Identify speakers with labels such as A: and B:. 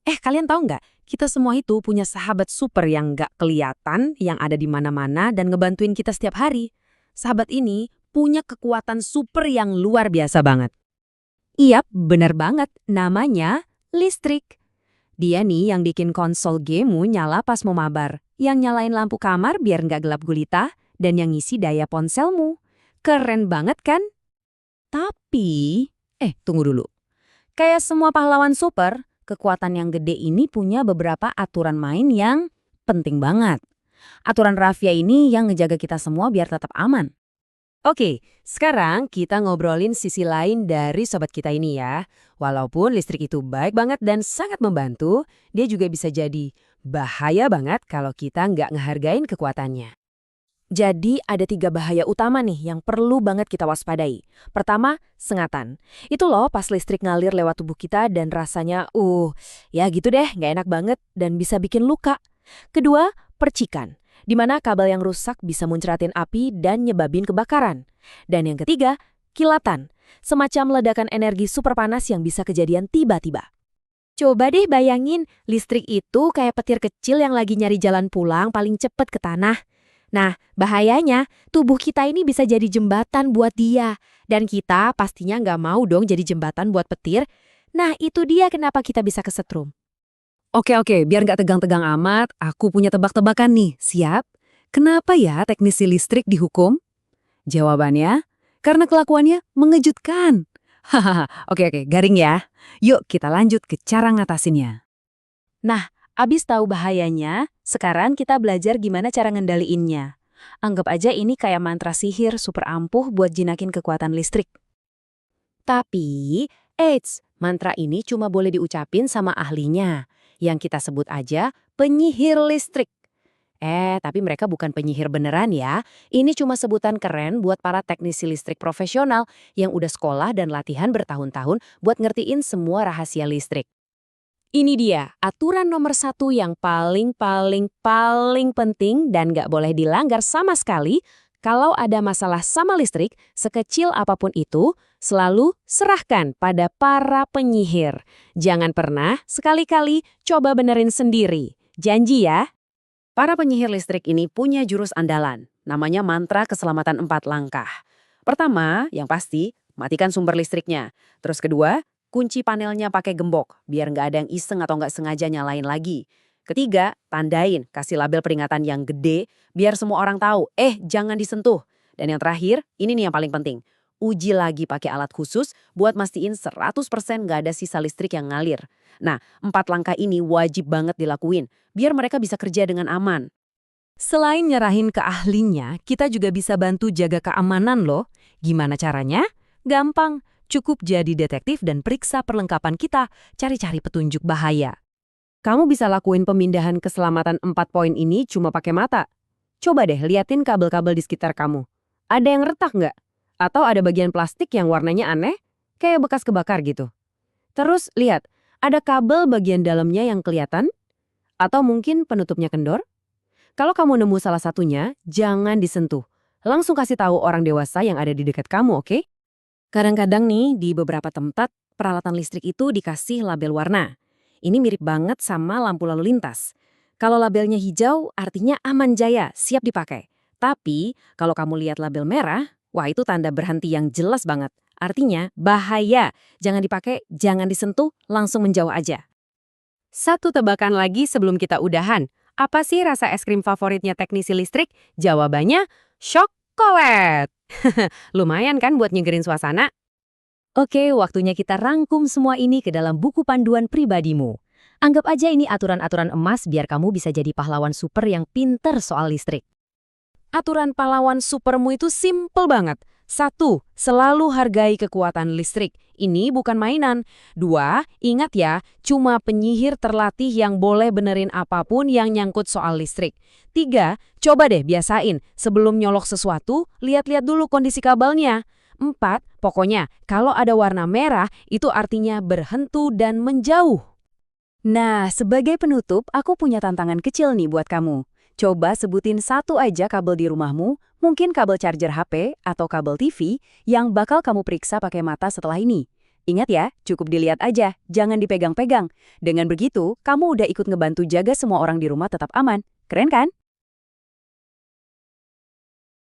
A: Kalian tahu nggak? Kita semua itu punya sahabat super yang nggak kelihatan, yang ada di mana-mana dan ngebantuin kita setiap hari. Sahabat ini punya kekuatan super yang luar biasa banget.
B: Iyap, bener banget. Namanya listrik. Dia nih yang bikin konsol gamemu nyala pas mau mabar, yang nyalain lampu kamar biar nggak gelap gulita, dan yang ngisi daya ponselmu. Keren banget kan? Tapi, tunggu dulu. Kayak semua pahlawan super, kekuatan yang gede ini punya beberapa aturan main yang penting banget. Aturan rahasia ini yang ngejaga kita semua biar tetap aman.
A: Oke, sekarang kita ngobrolin sisi lain dari sobat kita ini ya. Walaupun listrik itu baik banget dan sangat membantu, dia juga bisa jadi bahaya banget kalau kita nggak ngehargain kekuatannya.
B: Jadi ada 3 bahaya utama nih yang perlu banget kita waspadai. Pertama, sengatan. Itu loh pas listrik ngalir lewat tubuh kita dan rasanya, ya gitu deh, nggak enak banget dan bisa bikin luka. Kedua, percikan. Di mana kabel yang rusak bisa muncratin api dan nyebabin kebakaran. Dan yang ketiga, kilatan. Semacam ledakan energi super panas yang bisa kejadian tiba-tiba. Coba deh bayangin, listrik itu kayak petir kecil yang lagi nyari jalan pulang paling cepet ke tanah. Nah, bahayanya, tubuh kita ini bisa jadi jembatan buat dia. Dan kita pastinya nggak mau dong jadi jembatan buat petir. Nah, itu dia kenapa kita bisa kesetrum.
A: Oke, biar nggak tegang-tegang amat, aku punya tebak-tebakan nih. Siap? Kenapa ya teknisi listrik dihukum? Jawabannya, karena kelakuannya mengejutkan. Hahaha, oke, garing ya. Yuk kita lanjut ke cara ngatasinnya.
B: Nah, abis tahu bahayanya, sekarang kita belajar gimana cara ngendaliinnya. Anggap aja ini kayak mantra sihir super ampuh buat jinakin kekuatan listrik. Tapi, mantra ini cuma boleh diucapin sama ahlinya, yang kita sebut aja penyihir listrik. Tapi mereka bukan penyihir beneran ya. Ini cuma sebutan keren buat para teknisi listrik profesional yang udah sekolah dan latihan bertahun-tahun buat ngertiin semua rahasia listrik. Ini dia, aturan nomor 1 yang paling penting dan nggak boleh dilanggar sama sekali. Kalau ada masalah sama listrik, sekecil apapun itu, selalu serahkan pada para penyihir. Jangan pernah, sekali-kali, coba benerin sendiri. Janji ya?
A: Para penyihir listrik ini punya jurus andalan, namanya mantra keselamatan 4 langkah. Pertama, yang pasti, matikan sumber listriknya. Terus kedua, kunci panelnya pakai gembok, biar nggak ada yang iseng atau nggak sengaja nyalain lagi. Ketiga, tandain, kasih label peringatan yang gede, biar semua orang tahu, jangan disentuh. Dan yang terakhir, ini nih yang paling penting, uji lagi pakai alat khusus buat mastiin 100% nggak ada sisa listrik yang ngalir. Nah, 4 langkah ini wajib banget dilakuin, biar mereka bisa kerja dengan aman.
B: Selain nyerahin ke ahlinya, kita juga bisa bantu jaga keamanan loh. Gimana caranya? Gampang, cukup jadi detektif dan periksa perlengkapan kita, cari-cari petunjuk bahaya.
A: Kamu bisa lakuin pemindahan keselamatan 4 poin ini cuma pakai mata. Coba deh liatin kabel-kabel di sekitar kamu. Ada yang retak nggak? Atau ada bagian plastik yang warnanya aneh? Kayak bekas kebakar gitu. Terus lihat, ada kabel bagian dalamnya yang kelihatan? Atau mungkin penutupnya kendor? Kalau kamu nemu salah satunya, jangan disentuh. Langsung kasih tahu orang dewasa yang ada di dekat kamu, oke? Kadang-kadang nih, di beberapa tempat, peralatan listrik itu dikasih label warna. Ini mirip banget sama lampu lalu lintas. Kalau labelnya hijau, artinya aman jaya, siap dipakai. Tapi, kalau kamu lihat label merah, wah itu tanda berhenti yang jelas banget. Artinya, bahaya. Jangan dipakai, jangan disentuh, langsung menjauh aja. Satu tebakan lagi sebelum kita udahan. Apa sih rasa es krim favoritnya teknisi listrik? Jawabannya, coklat. Lumayan kan buat nyegerin suasana?
B: Oke, waktunya kita rangkum semua ini ke dalam buku panduan pribadimu. Anggap aja ini aturan-aturan emas biar kamu bisa jadi pahlawan super yang pinter soal listrik.
A: Aturan pahlawan supermu itu simple banget. 1. Selalu hargai kekuatan listrik. Ini bukan mainan. 2. Ingat ya, cuma penyihir terlatih yang boleh benerin apapun yang nyangkut soal listrik. 3. Coba deh biasain, sebelum nyolok sesuatu, lihat-lihat dulu kondisi kabelnya. 4. Pokoknya, kalau ada warna merah, itu artinya berhentu dan menjauh.
B: Nah, sebagai penutup, aku punya tantangan kecil nih buat kamu. Coba sebutin satu aja kabel di rumahmu, mungkin kabel charger HP atau kabel TV, yang bakal kamu periksa pakai mata setelah ini.
A: Ingat ya, cukup dilihat aja, jangan dipegang-pegang. Dengan begitu, kamu udah ikut ngebantu jaga semua orang di rumah tetap aman. Keren kan?